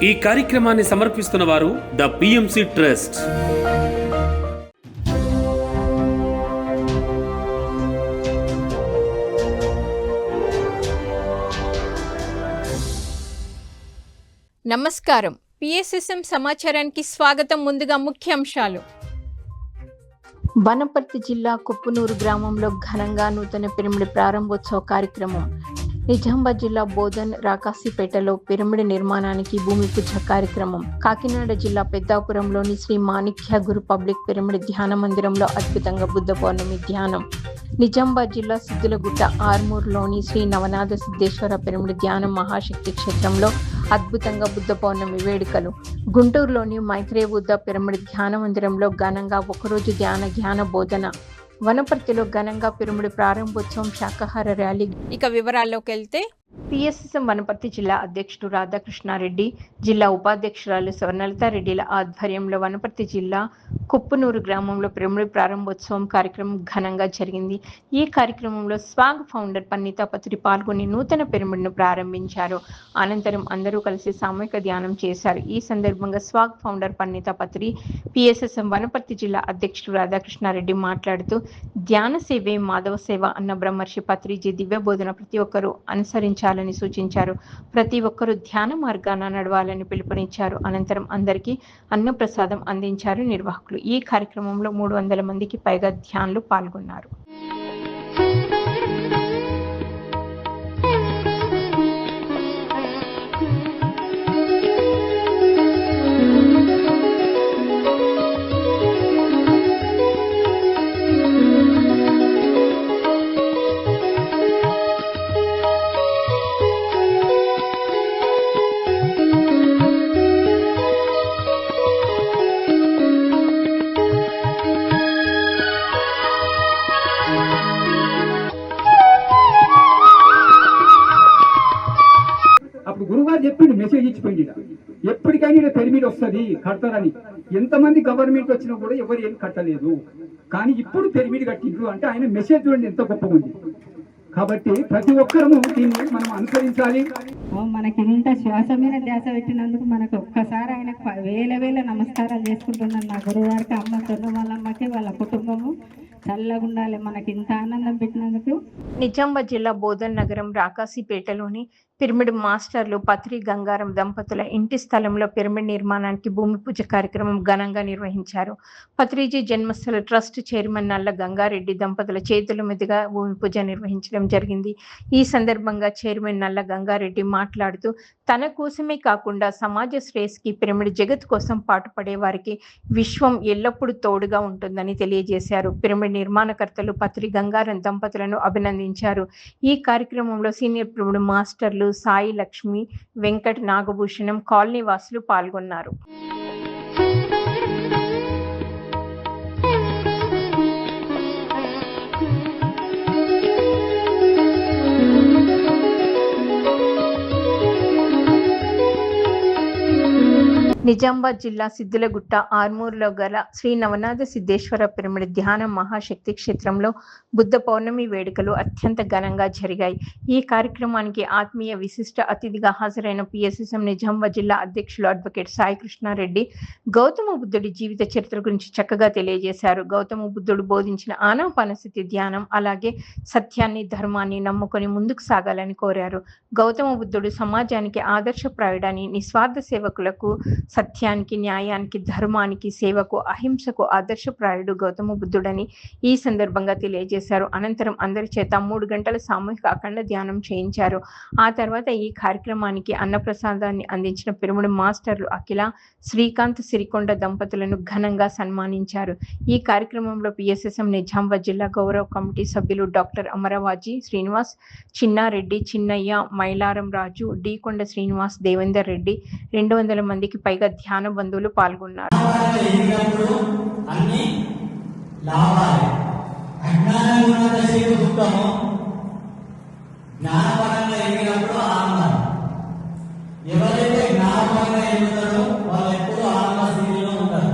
ఈ కార్యక్రమాన్ని సమర్పిస్తున్న వారు ద పిఎంసి ట్రస్ట్. నమస్కారం. పిఎస్ఎస్ఎం సమాచారానికి స్వాగతం. ముందుగా ముఖ్యాంశాలు. వనపర్తి జిల్లా కుప్పనూరు గ్రామంలో ఘనంగా నూతన పిరమిడ్ ప్రారంభోత్సవ కార్యక్రమం. నిజామాబాద్ జిల్లా బోధన్ రాకాసిపేటలో పిరమిడ్ నిర్మాణానికి భూమి పూజ కార్యక్రమం. కాకినాడ జిల్లా పెద్దాపురంలోని శ్రీ మాణిక్య గురు పబ్లిక్ పిరమిడ్ ధ్యాన మందిరంలో అద్భుతంగా బుద్ధ పౌర్ణమి ధ్యానం. నిజామాబాద్ జిల్లా సిద్దులగుట్ట ఆర్మూర్లోని శ్రీ నవనాథ సిద్ధేశ్వర పిరమిడ్ ధ్యాన మహాశక్తి క్షేత్రంలో అద్భుతంగా బుద్ధ పౌర్ణమి వేడుకలు. గుంటూరులోని మైత్రేయ బుద్ధ పిరమిడ్ ధ్యాన మందిరంలో ఘనంగా ఒకరోజు ధ్యాన బోధన. వనపర్తిలో ఘనంగా పిరమిడ్ ప్రారంభోత్సవం, శాకాహార ర్యాలీ. ఇక వివరాల్లోకి వెళ్తే, పిఎస్ఎస్ఎం వనపర్తి జిల్లా అధ్యక్షుడు రాధాకృష్ణారెడ్డి, జిల్లా ఉపాధ్యక్షురాలు స్వర్ణలతారెడ్డిల ఆధ్వర్యంలో వనపర్తి జిల్లా కుప్పనూరు గ్రామంలో పిరమిడ్ ప్రారంభోత్సవం కార్యక్రమం ఘనంగా జరిగింది. ఈ కార్యక్రమంలో స్వాగ్ ఫౌండర్ పన్నీత పత్రి పాల్గొని నూతన పిరమిడ్ను ప్రారంభించారు. అనంతరం అందరూ కలిసి సామూహిక ధ్యానం చేశారు. ఈ సందర్భంగా స్వాగ్ ఫౌండర్ పన్నీత పత్రి, పిఎస్ఎస్ఎం వనపర్తి జిల్లా అధ్యక్షుడు రాధాకృష్ణారెడ్డి మాట్లాడుతూ, ధ్యాన సేవే మాధవ సేవ అన్న బ్రహ్మర్షి పత్రిజీ దివ్య బోధన ప్రతి ఒక్కరూ అనుసరించాలని సూచించారు. ప్రతి ఒక్కరూ ధ్యాన మార్గాన నడవాలని పిలుపునిచ్చారు. అనంతరం అందరికీ అన్నప్రసాదం అందించారు నిర్వాహకులు. ఈ కార్యక్రమంలో 300 మందికి పైగా ధ్యానులు పాల్గొన్నారు. గురుగారు చెప్పిండు, మెసేజ్ ఇచ్చిపోయింది, ఎప్పటికైనా పిరమిడ్ వస్తుంది కడతారని. ఎంతమంది గవర్నమెంట్ వచ్చినా కూడా ఎవరు ఏం కట్టలేదు, కానీ ఇప్పుడు పిరమిడ్ కట్టిండ్రు అంటే ఆయన మెసేజ్ చూడండి ఎంత గొప్పగా ఉంది. కాబట్టి ప్రతి ఒక్కరము దీన్ని మనం అనుసరించాలి. మనకి ఇంత శ్వాస మీద ధ్యాస పెట్టినందుకు మనకు ఒక్కసారి ఆయనకు వేల నమస్కారాలు చేసుకుంటున్నాను. నా గురువారికి, అమ్మ వాళ్ళమ్మకి, వాళ్ళ కుటుంబము చల్లగా ఉండాలి. మనకి ఇంత ఆనందం పెట్టినందుకు. నిజామాబాద్ జిల్లా బోధన్ నగరం రాకాసిపేటలోని పిరమిడ్ మాస్టర్లు పత్రి గంగారం దంపతుల ఇంటి స్థలంలో పిరమిడ్ నిర్మాణానికి భూమి పూజ కార్యక్రమం ఘనంగా నిర్వహించారు. పత్రిజీ జన్మస్థల ట్రస్ట్ చైర్మన్ నల్ల గంగారెడ్డి దంపతుల చేతుల మీదుగా భూమి పూజ నిర్వహించడం జరిగింది. ఈ సందర్భంగా చైర్మన్ నల్ల గంగారెడ్డి మాట్లాడుతూ, తన కోసమే కాకుండా సమాజ శ్రేయస్కి, పిరమిడ్ జగత్ కోసం పాటుపడే వారికి విశ్వం ఎల్లప్పుడూ తోడుగా ఉంటుందని తెలియజేశారు. పిరమిడ్ నిర్మాణకర్తలు పత్రి గంగారం దంపతులను అభినందించారు. ఈ కార్యక్రమంలో సీనియర్ పిరమిడ్ మాస్టర్లు సాయి లక్ష్మి, వెంకట్, నాగభూషణం, కాలనీ వాసులు పాల్గొన్నారు. నిజామాబాద్ జిల్లా సిద్దులగుట్ట ఆర్మూర్లో గల శ్రీ నవనాథ సిద్ధేశ్వర పిరమిడ్ ధ్యాన మహాశక్తి క్షేత్రంలో బుద్ధ పౌర్ణమి వేడుకలు అత్యంత ఘనంగా జరిగాయి. ఈ కార్యక్రమానికి ఆత్మీయ విశిష్ట అతిథిగా హాజరైన పిఎస్ఎస్ఎం నిజామాబాద్ జిల్లా అధ్యక్షులు అడ్వకేట్ సాయి కృష్ణారెడ్డి గౌతమ బుద్ధుడి జీవిత చరిత్ర గురించి చక్కగా తెలియజేశారు. గౌతమ బుద్ధుడు బోధించిన ఆనాపానసతి ధ్యానం, అలాగే సత్యాన్ని, ధర్మాన్ని నమ్ముకొని ముందుకు సాగాలని కోరారు. గౌతమ బుద్ధుడు సమాజానికి ఆదర్శప్రాయుడని, నిస్వార్థ సేవకులకు, సత్యానికి, న్యాయానికి, ధర్మానికి, సేవకు, అహింసకు ఆదర్శప్రాయుడు గౌతమ బుద్ధుడని ఈ సందర్భంగా తెలియజేశారు. అనంతరం అందరి చేత 3 గంటల సామూహిక అఖండ ధ్యానం చేయించారు. ఆ తర్వాత ఈ కార్యక్రమానికి అన్నప్రసాదాన్ని అందించిన పిరమిడ్ మాస్టర్లు అఖిల, శ్రీకాంత్, సిరికొండ దంపతులను ఘనంగా సన్మానించారు. ఈ కార్యక్రమంలో పిఎస్ఎస్ఎం నిజామాబాద్ జిల్లా గౌరవ కమిటీ సభ్యులు డాక్టర్ అమరవాజీ శ్రీనివాస్, చిన్నారెడ్డి, చిన్నయ్య, మైలారం రాజు, డీకొండ శ్రీనివాస్, దేవేందర్ రెడ్డి, 200 మందికి పైగా ధ్యాన బంధువులు పాల్గొన్నారు. ఎవరైతే జ్ఞానపరంగా ఎదుగుతారో వాళ్ళు ఎప్పుడూ ఆనంద స్థితిలో ఉంటారు.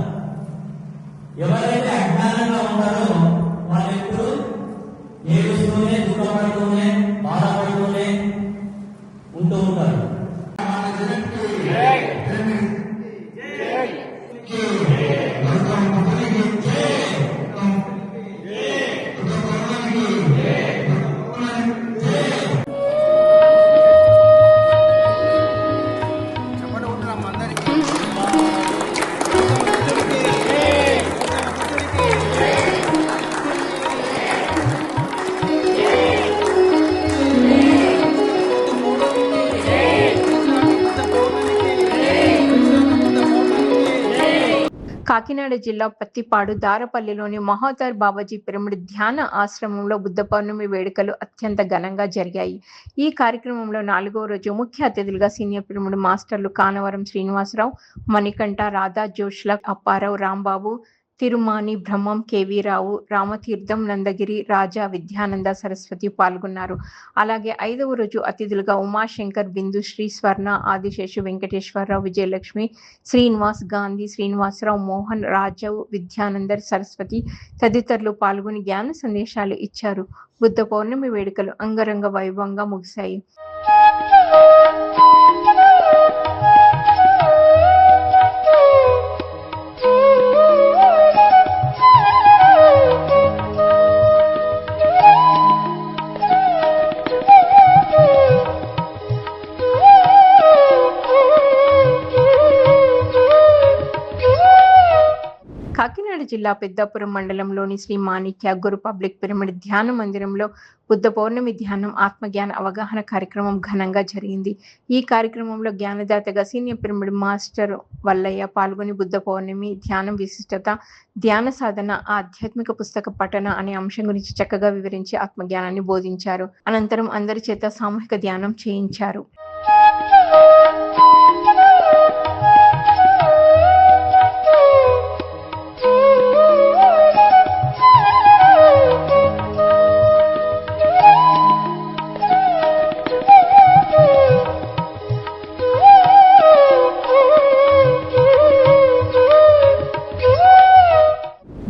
ఎవరైతే అజ్ఞానంగా ఉంటారో వాళ్ళు ఎప్పుడు ఏడుస్తూనే, దుఃఖపడుతూనే, బాధపడుతూనే ఉంటూ ఉంటారు. కాకినాడ జిల్లా పత్తిపాడు దారపల్లిలోని మహోదర్ బాబాజీ పిరమిడ్ ధ్యాన ఆశ్రమంలో బుద్ధ పౌర్ణమి వేడుకలు అత్యంత ఘనంగా జరిగాయి. ఈ కార్యక్రమంలో 4వ రోజు ముఖ్య అతిథులుగా సీనియర్ పిరమిడ్ మాస్టర్లు కానవరం శ్రీనివాసరావు, మణికంఠ, రాధా జోష్ల, అప్పారావు, రాంబాబు, తిరుమాని, బ్రహ్మం, కేవీ రావు, రామతీర్థం, నందగిరి, రాజా, విద్యానంద సరస్వతి పాల్గొన్నారు. అలాగే 5వ రోజు అతిథులుగా ఉమాశంకర్, బిందుశ్రీ, స్వర్ణ, ఆదిశేషు, వెంకటేశ్వరరావు, విజయలక్ష్మి, శ్రీనివాస్, గాంధీ, శ్రీనివాసరావు, మోహన్, రాజవ్, విద్యానందర్ సరస్వతి తదితరులు పాల్గొని జ్ఞాన సందేశాలు ఇచ్చారు. బుద్ధ పౌర్ణమి వేడుకలు అంగరంగ వైభవంగా ముగిశాయి. కాకినాడ జిల్లా పెద్దాపురం మండలంలోని శ్రీ మాణిక్య గురు పబ్లిక్ పిరమిడ్ ధ్యాన మందిరంలో బుద్ధ పౌర్ణమి ధ్యానం, ఆత్మజ్ఞాన అవగాహన కార్యక్రమం ఘనంగా జరిగింది. ఈ కార్యక్రమంలో జ్ఞానదాతగా సీనియర్ పిరమిడ్ మాస్టర్ వల్లయ్య పాల్గొని బుద్ధ పౌర్ణమి ధ్యానం విశిష్టత, ధ్యాన సాధన, ఆధ్యాత్మిక పుస్తక పఠన అనే అంశం గురించి చక్కగా వివరించి ఆత్మజ్ఞానాన్ని బోధించారు. అనంతరం అందరి చేత సామూహిక ధ్యానం చేయించారు.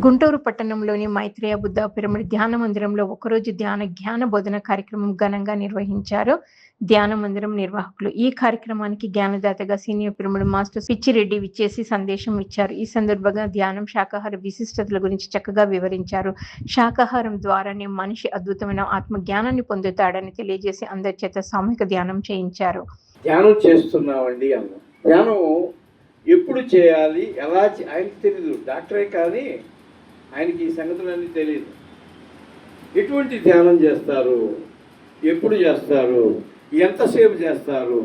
గుంటూరు పట్టణంలోని మైత్రేయ బుద్ధ పిరమిడ్ ధ్యాన మందిరంలో ఒకరోజు జ్ఞాన బోధన కార్యక్రమం ఘనంగా నిర్వహించారు ధ్యాన మందిరం నిర్వాహకులు. ఈ కార్యక్రమానికి జ్ఞానదాతగా సీనియర్ పిరమిడ్ మాస్టర్ పిచ్చిరెడ్డి విచ్చేసి సందేశం ఇచ్చారు. ఈ సందర్భంగా ధ్యానం, శాకాహార విశిష్టతల గురించి చక్కగా వివరించారు. శాకాహారం ద్వారానే మనిషి అద్భుతమైన ఆత్మ జ్ఞానాన్ని పొందుతాడని తెలియజేసి అందరి చేత సామూహిక ధ్యానం చేయించారు. ధ్యానం చేస్తున్నామండి అన్న ధ్యానం ఎప్పుడు చేయాలి, ఎలా ఆయనకి తెలియదు, డాక్టరే కానీ ఆయనకి ఈ సంగతులన్నీ తెలియదు. ఎటువంటి ధ్యానం చేస్తారు, ఎప్పుడు చేస్తారు, ఎంతసేపు చేస్తారు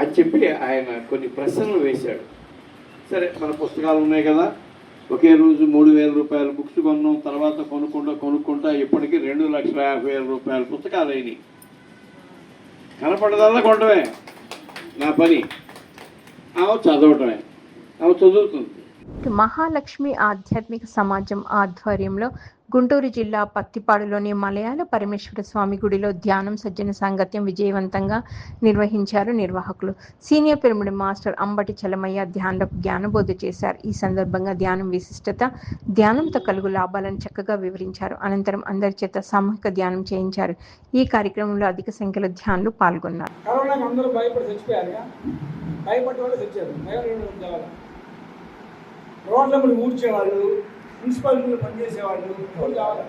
అని చెప్పి ఆయన కొన్ని ప్రశ్నలు వేశాడు. సరే, మన పుస్తకాలు ఉన్నాయి కదా, ఒకే రోజు 3,000 రూపాయల బుక్స్ కొన్నాం, తర్వాత కొనుక్కుంటా ఇప్పటికీ 2,50,000 రూపాయల పుస్తకాలు అయినాయి. కనపడదల్లా కొనడమే నా పని, ఆమె చదవటమే, ఆమె చదువుతుంది. మహాలక్ష్మి ఆధ్యాత్మిక సమాజం ఆధ్వర్యంలో గుంటూరు జిల్లా పత్తిపాడులోని మలయాళ పరమేశ్వర స్వామి గుడిలో ధ్యానం సజ్జన సాంగత్యం విజయవంతంగా నిర్వహించారు నిర్వాహకులు. Senior pyramid master Ambati Chalamayya ధ్యానులకు జ్ఞానబోధ చేశారు. ఈ సందర్భంగా ధ్యానం విశిష్టత, ధ్యానంతో కలుగు లాభాలను చక్కగా వివరించారు. అనంతరం అందరి చేత సామూహిక ధ్యానం చేయించారు. ఈ కార్యక్రమంలో అధిక సంఖ్యలో ధ్యానులు పాల్గొన్నారు. రోడ్లమ్మడి ఊడ్చేవాళ్ళు, మున్సిపాలిటీలో పనిచేసేవాళ్ళు ఎవరు కావాలి,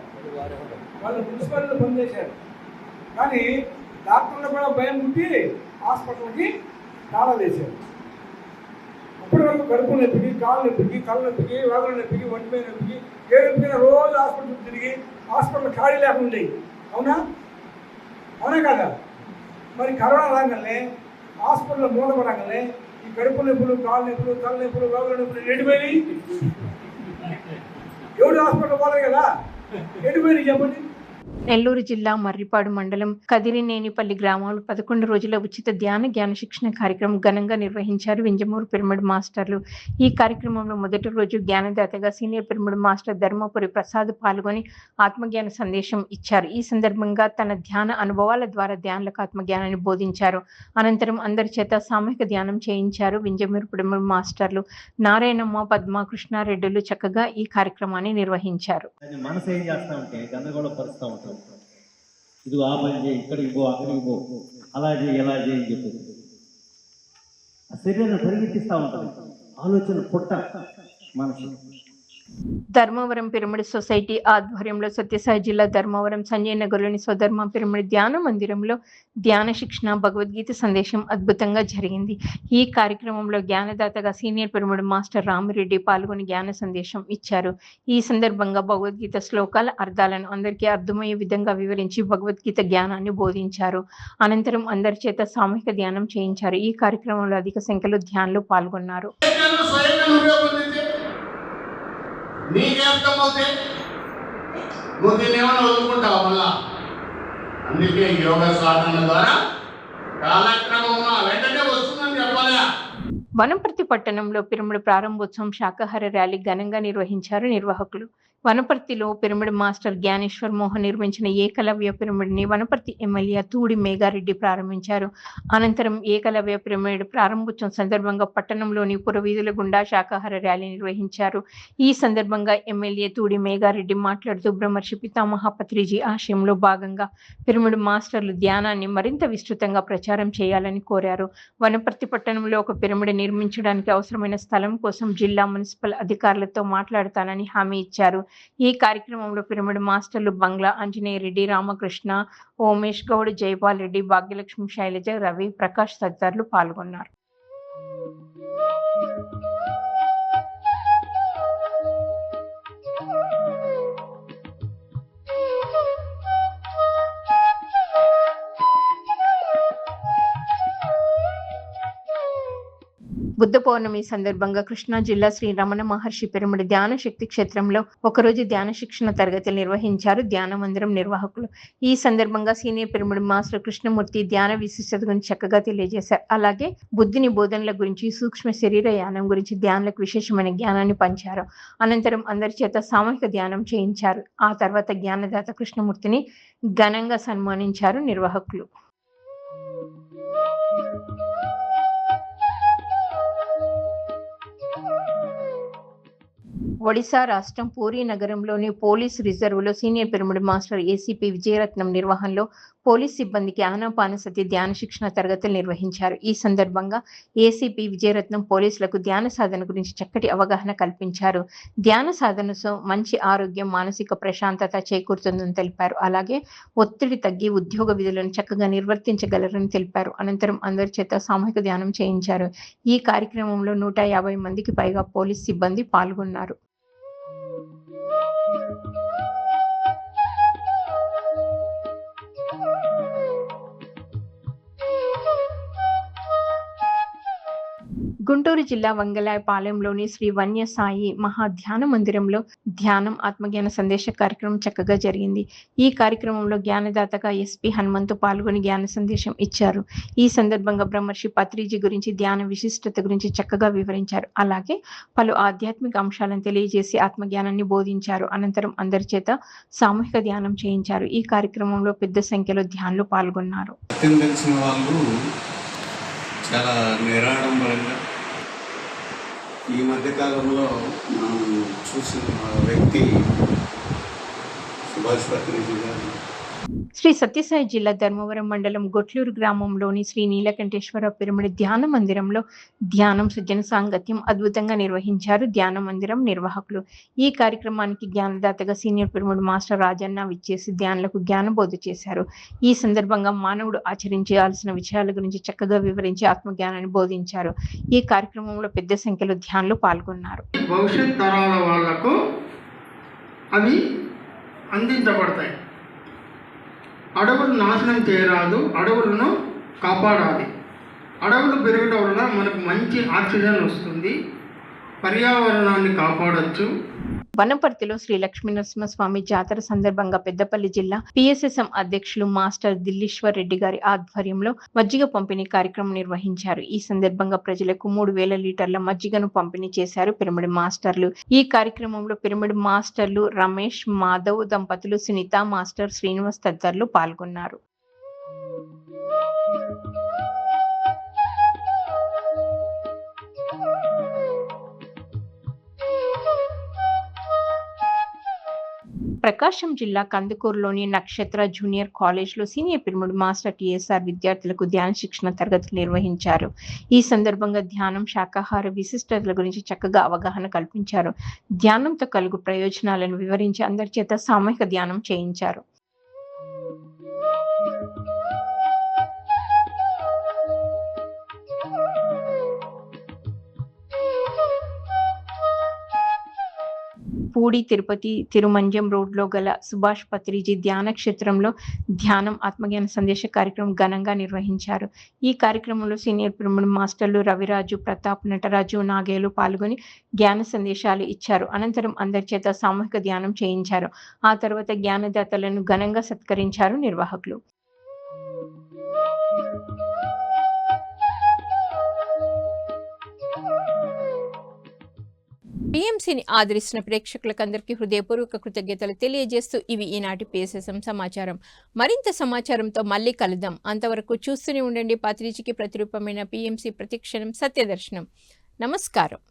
వాళ్ళు మున్సిపాలిటీలో పనిచేశారు. కానీ డాక్టర్లు కూడా భయం పుట్టి హాస్పిటల్కి తాళాలు వేశారు. అప్పటి వరకు కడుపు నొప్పికి, కాళ్ళు నొప్పికి, కళ్ళ నొప్పికి, వేదన నొప్పికి, ఒంటి మీద నొప్పికి, ఏ నొప్పికైనా రోజు హాస్పిటల్ తిరిగి హాస్పిటల్ ఖాళీ లేకుండా ఉండేవి. అవునా కదా? మరి కరోనా రాగానే హాస్పిటల్లో మూలపడగానే ఈ కడుపు నొప్పులు, కాళ్ళు నొప్పులు, తల నొప్పులు, వేదన నొప్పులు ఎడిపోయి ఎవడు హాస్పిటల్ పోలేదు కదా, ఎడిపోయి చెప్పండి. నెల్లూరు జిల్లా మర్రిపాడు మండలం కదిరినేనిపల్లి గ్రామంలో 11 రోజుల ఉచిత జ్ఞాన శిక్షణ కార్యక్రమం ఘనంగా నిర్వహించారు వింజమూరు పిరమిడ్ మాస్టర్లు. ఈ కార్యక్రమంలో మొదటి రోజు జ్ఞానదాతగా senior pyramid master Dharmapuri Prasad పాల్గొని ఆత్మజ్ఞాన సందేశం ఇచ్చారు. ఈ సందర్భంగా తన ధ్యాన అనుభవాల ద్వారా ధ్యానులకు ఆత్మజ్ఞానాన్ని బోధించారు. అనంతరం అందరి చేత సామూహిక ధ్యానం చేయించారు వింజమూరు పిరమిడ్ మాస్టర్లు. నారాయణమ్మ, పద్మ, కృష్ణారెడ్డిలు చక్కగా ఈ కార్యక్రమాన్ని నిర్వహించారు. ఇది ఆ పని చేయి, ఇక్కడికి పో, అక్కడికి పో, అలా చేయి, ఎలా చేయి అని చెప్పేసి ఆ శరీరాన్ని పరిగెత్తిస్తూ ఉంటుంది. ఆలోచన పుట్ట మనసు ధర్మవరం పిరమిడ్ సొసైటీ ఆధ్వర్యంలో సత్యసాయి జిల్లా ధర్మవరం సంజయ్ నగర్లోని స్వధర్మ పిరమిడ్ ధ్యాన మందిరంలో ధ్యాన శిక్షణ భగవద్గీత సందేశం అద్భుతంగా జరిగింది. ఈ కార్యక్రమంలో జ్ఞానదాతగా సీనియర్ పిరమిడ్ మాస్టర్ రామిరెడ్డి పాల్గొని జ్ఞాన సందేశం ఇచ్చారు. ఈ సందర్భంగా భగవద్గీత శ్లోకాల అర్థాలను అందరికీ అర్థమయ్యే విధంగా వివరించి భగవద్గీత జ్ఞానాన్ని బోధించారు. అనంతరం అందరి చేత సామూహిక ధ్యానం చేయించారు. ఈ కార్యక్రమంలో అధిక సంఖ్యలో ధ్యానులు పాల్గొన్నారు. నీకే అర్థమవుతే నువ్వు దీన్ని ఏమైనా వదులుకుంటావు మళ్ళా. అందుకే యోగ సాధన ద్వారా కాలక్రమంలో వెంటనే వస్తుందని చెప్పాలా. వనపర్తి పట్టణంలో పిరమిడ్ ప్రారంభోత్సవం శాకాహార ర్యాలీ ఘనంగా నిర్వహించారు నిర్వాహకులు. వనపర్తిలో పిరమిడ్ మాస్టర్ జ్ఞానేశ్వర్ మోహన్ నిర్మించిన ఏకలవ్య పిరమిడ్ ని వనపర్తి ఎమ్మెల్యే తూడి మేఘారెడ్డి ప్రారంభించారు. అనంతరం ఏకలవ్య పిరమిడ్ ప్రారంభోత్సవం సందర్భంగా పట్టణంలోని పురవీధుల గుండా శాకాహార ర్యాలీ నిర్వహించారు. ఈ సందర్భంగా ఎమ్మెల్యే తూడి మేఘారెడ్డి మాట్లాడుతూ బ్రహ్మర్షి పితామహ పత్రిజీ ఆశయంలో భాగంగా పిరమిడ్ మాస్టర్లు ధ్యానాన్ని మరింత విస్తృతంగా ప్రచారం చేయాలని కోరారు. వనపర్తి పట్టణంలో ఒక పిరమిడ్ నిర్మించడానికి అవసరమైన స్థలం కోసం జిల్లా మున్సిపల్ అధికారులతో మాట్లాడతానని హామీ ఇచ్చారు. ఈ కార్యక్రమంలో పిరమిడ్ మాస్టర్లు బంగ్లా ఆంజనేయ రెడ్డి, రామకృష్ణ, ఓమేష్ గౌడ్, జైపాల్ రెడ్డి, భాగ్యలక్ష్మి, శైలజ, రవి, ప్రకాష్ తదితరులు పాల్గొన్నారు. బుద్ధ పౌర్ణమి సందర్భంగా కృష్ణా జిల్లా శ్రీ రమణ మహర్షి పిరమిడ్ ధ్యాన శక్తి క్షేత్రంలో ఒకరోజు ధ్యాన శిక్షణ తరగతులు నిర్వహించారు ధ్యాన మందిరం నిర్వాహకులు. ఈ సందర్భంగా సీనియర్ పిరమిడ్ మాస్టర్ కృష్ణమూర్తి ధ్యాన విశిష్టత గురించి చక్కగా తెలియజేశారు. అలాగే బుద్ధిని బోధనల గురించి, సూక్ష్మ శరీర యానం గురించి ధ్యానులకు విశేషమైన జ్ఞానాన్ని పంచారు. అనంతరం అందరి చేత సామూహిక ధ్యానం చేయించారు. ఆ తర్వాత జ్ఞానదాత కృష్ణమూర్తిని ఘనంగా సన్మానించారు నిర్వాహకులు. ఒడిశా రాష్ట్రం పూరీ నగరంలోని పోలీస్ రిజర్వులో senior pyramid master ACP Vijayaratnam నిర్వహణలో పోలీస్ సిబ్బందికి ఆనాపానసతి ధ్యాన శిక్షణ తరగతులు నిర్వహించారు. ఈ సందర్భంగా ఏసీపీ విజయరత్నం పోలీసులకు ధ్యాన సాధన గురించి చక్కటి అవగాహన కల్పించారు. ధ్యాన సాధనతో మంచి ఆరోగ్యం, మానసిక ప్రశాంతత చేకూరుతుందని తెలిపారు. అలాగే ఒత్తిడి తగ్గి ఉద్యోగ విధులను చక్కగా నిర్వర్తించగలరని తెలిపారు. అనంతరం అందరి చేత సామూహిక ధ్యానం చేయించారు. ఈ కార్యక్రమంలో 150 మందికి పైగా పోలీస్ సిబ్బంది పాల్గొన్నారు. గుంటూరు జిల్లా వంగలాయపాలెంలోని శ్రీ వన్య సాయి మహా ధ్యాన మందిరంలో ధ్యానం, ఆత్మజ్ఞాన సందేశ కార్యక్రమం చక్కగా జరిగింది. ఈ కార్యక్రమంలో జ్ఞానదాతగా ఎస్పీ హనుమంతు పాల్గొని జ్ఞాన సందేశం ఇచ్చారు. ఈ సందర్భంగా బ్రహ్మర్షి పత్రిజీ గురించి, ధ్యాన విశిష్టత గురించి చక్కగా వివరించారు. అలాగే పలు ఆధ్యాత్మిక అంశాలను తెలియజేసి ఆత్మజ్ఞానాన్ని బోధించారు. అనంతరం అందరి చేత సామూహిక ధ్యానం చేయించారు. ఈ కార్యక్రమంలో పెద్ద సంఖ్యలో ధ్యానులు పాల్గొన్నారు. చాలా నిరాడంబరంగా ఈ మధ్యకాలంలో మనం చూసిన వ్యక్తి సుభాష్ పత్రిజీ గారు. శ్రీ సత్యసాయి జిల్లా ధర్మవరం మండలం గొట్లూరు గ్రామంలోని శ్రీ నీలకంఠేశ్వర పిరమిడ్ ధ్యాన మందిరంలో ధ్యానం, సజ్జన సాంగత్యం అద్భుతంగా నిర్వహించారు ధ్యాన మందిరం నిర్వాహకులు. ఈ కార్యక్రమానికి జ్ఞానదాతగా సీనియర్ పిరమిడ్ మాస్టర్ రాజన్న విచ్చేసి ధ్యానులకు జ్ఞానబోధ చేశారు. ఈ సందర్భంగా మానవుడు ఆచరించాల్సిన విషయాల గురించి చక్కగా వివరించి ఆత్మజ్ఞానాన్ని బోధించారు. ఈ కార్యక్రమంలో పెద్ద సంఖ్యలో ధ్యానులు పాల్గొన్నారు. భవిష్యత్ తరాల వాళ్లకు అవి అందించబడతాయి. అడవులు నాశనం చేయరాదు, అడవులను కాపాడాలి. అడవులు పెరగడం వల్ల మనకు మంచి ఆక్సిజన్ వస్తుంది, పర్యావరణాన్ని కాపాడొచ్చు. వనపర్తిలో శ్రీ లక్ష్మీ నరసింహస్వామి జాతర సందర్భంగా పెద్దపల్లి జిల్లా పిఎస్ఎస్ఎం అధ్యక్షులు మాస్టర్ దిల్లీశ్వర్ రెడ్డి గారి ఆధ్వర్యంలో మజ్జిగ పంపిణీ కార్యక్రమం నిర్వహించారు. ఈ సందర్భంగా ప్రజలకు 3000 లీటర్ల మజ్జిగను పంపిణీ చేశారు పిరమిడ్ మాస్టర్లు. ఈ కార్యక్రమంలో పిరమిడ్ మాస్టర్లు రమేష్, మాధవ్ దంపతులు, సునీత మాస్టర్, శ్రీనివాస్ తదితరులు పాల్గొన్నారు. ప్రకాశం జిల్లా కందుకూరులోని నక్షత్ర జూనియర్ కాలేజ్లో సీనియర్ పిరమిడ్ మాస్టర్ టీఎస్ఆర్ విద్యార్థులకు ధ్యాన శిక్షణ తరగతులు నిర్వహించారు. ఈ సందర్భంగా ధ్యానం, శాకాహార విశిష్టతల గురించి చక్కగా అవగాహన కల్పించారు. ధ్యానంతో కలుగు ప్రయోజనాలను వివరించి అందరి చేత సామూహిక ధ్యానం చేయించారు. పూడి తిరుపతి తిరుమంజం రోడ్లో గల సుభాష్ పత్రిజీ ధ్యాన క్షేత్రంలో ధ్యానం ఆత్మజ్ఞాన సందేశ కార్యక్రమం ఘనంగా నిర్వహించారు. ఈ కార్యక్రమంలో సీనియర్ పిరమిడ్ మాస్టర్లు రవిరాజు, ప్రతాప్, నటరాజు, నాగేలు పాల్గొని జ్ఞాన సందేశాలు ఇచ్చారు. అనంతరం అందరి చేత సామూహిక ధ్యానం చేయించారు. ఆ తర్వాత జ్ఞానదాతలను ఘనంగా సత్కరించారు నిర్వాహకులు. పిఎంసిని ఆదరిస్తున్న ప్రేక్షకులకందరికీ హృదయపూర్వక కృతజ్ఞతలు తెలియజేస్తూ ఇవి ఈనాటి PSSM సమాచారం. మరింత సమాచారంతో మళ్ళీ కలుద్దాం. అంతవరకు చూస్తూనే ఉండండి పత్రిజీకి ప్రతిరూపమైన PMC ప్రతిక్షణం సత్యదర్శనం. నమస్కారం.